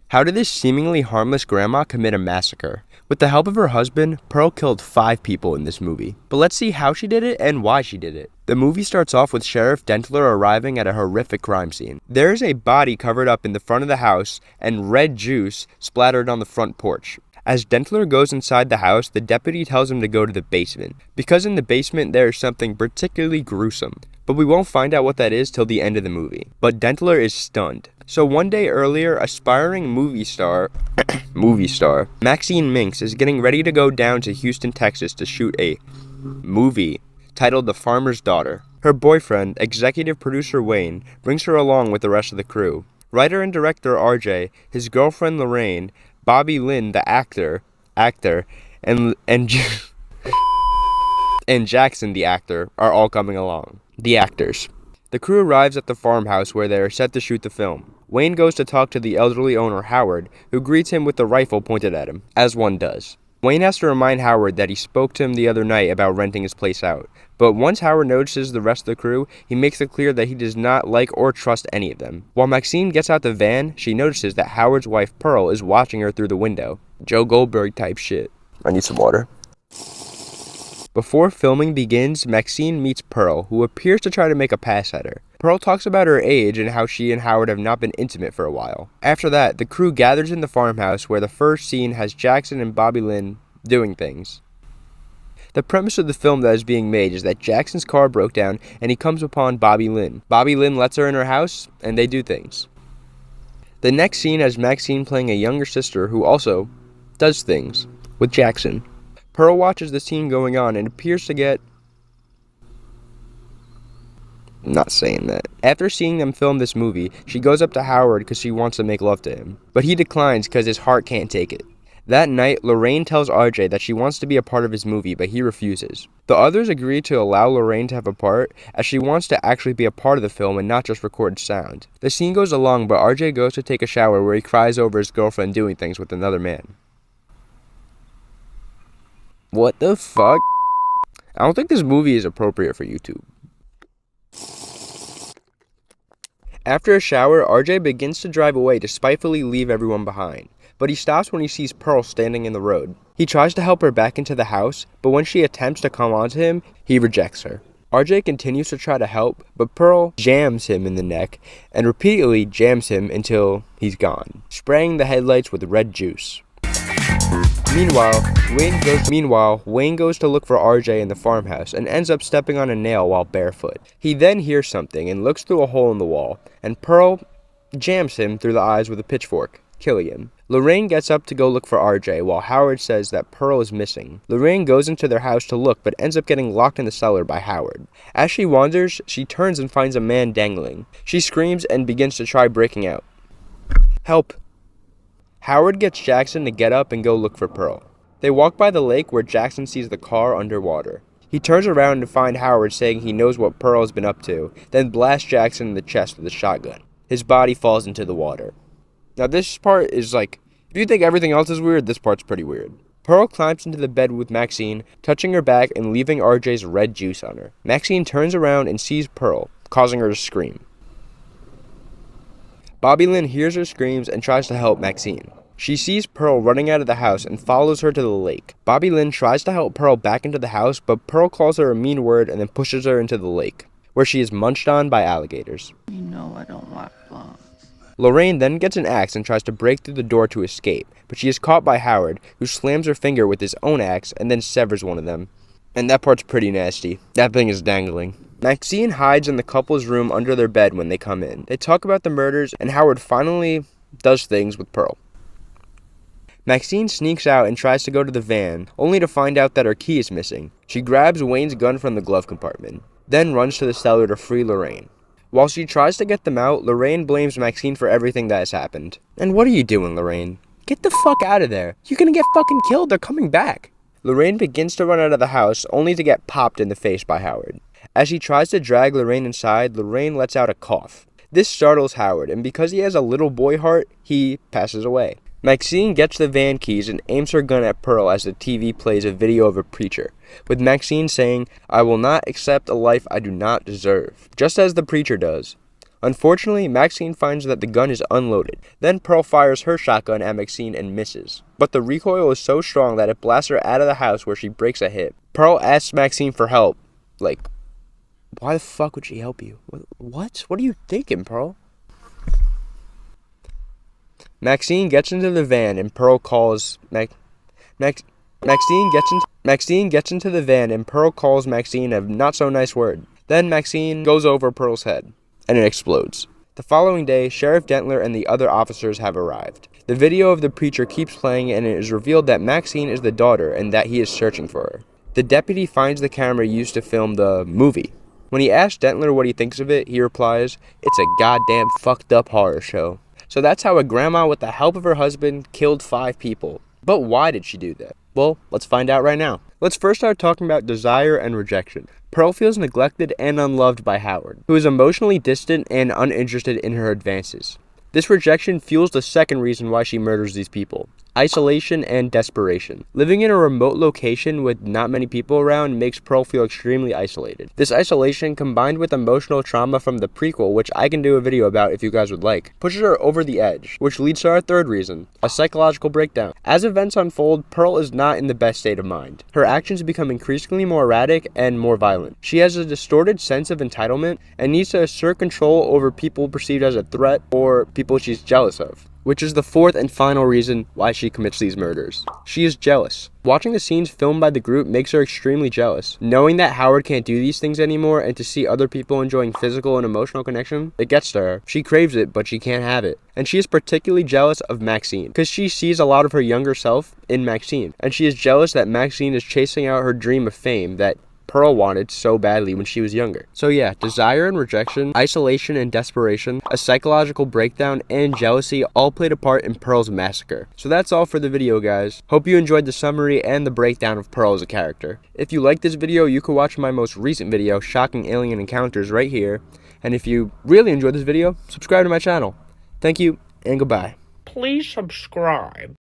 How did this seemingly harmless grandma commit a massacre? With the help of her husband, Pearl killed 5 people in this movie. But let's see how she did it and why she did it. The movie starts off with Sheriff Dentler arriving at a horrific crime scene. There is a body covered up in the front of the house and red juice splattered on the front porch. As Dentler goes inside the house, the deputy tells him to go to the basement, because in the basement there is something particularly gruesome. But we won't find out what that is till the end of the movie. But Dentler is stunned. So one day earlier, aspiring movie star Maxine Minks is getting ready to go down to Houston, Texas to shoot a movie titled The Farmer's Daughter. Her boyfriend, executive producer Wayne, brings her along with the rest of the crew. Writer and director RJ, his girlfriend Lorraine, Bobby Lynn, the actor, and Jackson, the actor, are all coming along. The actors. The crew arrives at the farmhouse where they are set to shoot the film. Wayne goes to talk to the elderly owner, Howard, who greets him with the rifle pointed at him, as one does. Wayne has to remind Howard that he spoke to him the other night about renting his place out. But once Howard notices the rest of the crew, he makes it clear that he does not like or trust any of them. While Maxine gets out the van, she notices that Howard's wife, Pearl, is watching her through the window. Joe Goldberg type shit. I need some water. Before filming begins, Maxine meets Pearl, who appears to try to make a pass at her. Pearl talks about her age and how she and Howard have not been intimate for a while. After that, the crew gathers in the farmhouse where the first scene has Jackson and Bobby Lynn doing things. The premise of the film that is being made is that Jackson's car broke down and he comes upon Bobby Lynn. Bobby Lynn lets her in her house and they do things. The next scene has Maxine playing a younger sister who also does things with Jackson. Pearl watches the scene going on and appears to get... I'm not saying that. After seeing them film this movie, she goes up to Howard because she wants to make love to him. But he declines because his heart can't take it. That night, Lorraine tells RJ that she wants to be a part of his movie, but he refuses. The others agree to allow Lorraine to have a part, as she wants to actually be a part of the film and not just record sound. The scene goes along, but RJ goes to take a shower where he cries over his girlfriend doing things with another man. What the fuck? I don't think this movie is appropriate for YouTube. After a shower, RJ begins to drive away to spitefully leave everyone behind. But he stops when he sees Pearl standing in the road. He tries to help her back into the house, but when she attempts to come onto him, he rejects her. RJ continues to try to help, but Pearl jams him in the neck and repeatedly jams him until he's gone, spraying the headlights with red juice. Meanwhile, Wayne goes to look for RJ in the farmhouse and ends up stepping on a nail while barefoot. He then hears something and looks through a hole in the wall, and Pearl jams him through the eyes with a pitchfork, killing him. Lorraine gets up to go look for RJ while Howard says that Pearl is missing. Lorraine goes into their house to look but ends up getting locked in the cellar by Howard. As she wanders, she turns and finds a man dangling. She screams and begins to try breaking out. Help! Howard gets Jackson to get up and go look for Pearl. They walk by the lake where Jackson sees the car underwater. He turns around to find Howard saying he knows what Pearl has been up to, then blasts Jackson in the chest with a shotgun. His body falls into the water. Now this part is like, if you think everything else is weird, this part's pretty weird. Pearl climbs into the bed with Maxine, touching her back and leaving RJ's red juice on her. Maxine turns around and sees Pearl, causing her to scream. Bobby Lynn hears her screams and tries to help Maxine. She sees Pearl running out of the house and follows her to the lake. Bobby Lynn tries to help Pearl back into the house, but Pearl calls her a mean word and then pushes her into the lake, where she is munched on by alligators. You know I don't like blondes. Lorraine then gets an axe and tries to break through the door to escape, but she is caught by Howard, who slams her finger with his own axe and then severs one of them. And that part's pretty nasty. That thing is dangling. Maxine hides in the couple's room under their bed when they come in. They talk about the murders, and Howard finally does things with Pearl. Maxine sneaks out and tries to go to the van, only to find out that her key is missing. She grabs Wayne's gun from the glove compartment, then runs to the cellar to free Lorraine. While she tries to get them out, Lorraine blames Maxine for everything that has happened. And what are you doing, Lorraine? Get the fuck out of there. You're gonna get fucking killed. They're coming back. Lorraine begins to run out of the house, only to get popped in the face by Howard. As he tries to drag Lorraine inside, Lorraine lets out a cough. This startles Howard, and because he has a little boy heart, he passes away. Maxine gets the van keys and aims her gun at Pearl as the TV plays a video of a preacher, with Maxine saying, "I will not accept a life I do not deserve," just as the preacher does. Unfortunately, Maxine finds that the gun is unloaded. Then Pearl fires her shotgun at Maxine and misses. But the recoil is so strong that it blasts her out of the house where she breaks a hip. Pearl asks Maxine for help. Like, why the fuck would she help you? What? What are you thinking, Pearl? Maxine gets into the van and Pearl calls Maxine gets into the van and Pearl calls Maxine a not so nice word. Then Maxine goes over Pearl's head and it explodes. The following day, Sheriff Dentler and the other officers have arrived. The video of the preacher keeps playing and it is revealed that Maxine is the daughter and that he is searching for her. The deputy finds the camera used to film the movie. When he asks Dentler what he thinks of it, he replies, "It's a goddamn fucked up horror show." So that's how a grandma with the help of her husband killed 5 people. But why did she do that? Well, let's find out right now. Let's first start talking about desire and rejection. Pearl feels neglected and unloved by Howard, who is emotionally distant and uninterested in her advances. This rejection fuels the second reason why she murders these people: isolation and desperation. Living in a remote location with not many people around makes Pearl feel extremely isolated. This isolation, combined with emotional trauma from the prequel, which I can do a video about if you guys would like, pushes her over the edge, which leads to our third reason: a psychological breakdown. As events unfold, Pearl is not in the best state of mind. Her actions become increasingly more erratic and more violent. She has a distorted sense of entitlement and needs to assert control over people perceived as a threat or people she's jealous of, which is the fourth and final reason why she commits these murders. She is jealous. Watching the scenes filmed by the group makes her extremely jealous. Knowing that Howard can't do these things anymore and to see other people enjoying physical and emotional connection, it gets to her. She craves it, but she can't have it. And she is particularly jealous of Maxine, because she sees a lot of her younger self in Maxine. And she is jealous that Maxine is chasing out her dream of fame that Pearl wanted so badly when she was younger. So yeah, desire and rejection, isolation and desperation, a psychological breakdown, and jealousy all played a part in Pearl's massacre. So that's all for the video, guys. Hope you enjoyed the summary and the breakdown of Pearl as a character. If you like this video, you can watch my most recent video, Shocking Alien Encounters, right here. And if you really enjoyed this video, subscribe to my channel. Thank you, and goodbye. Please subscribe.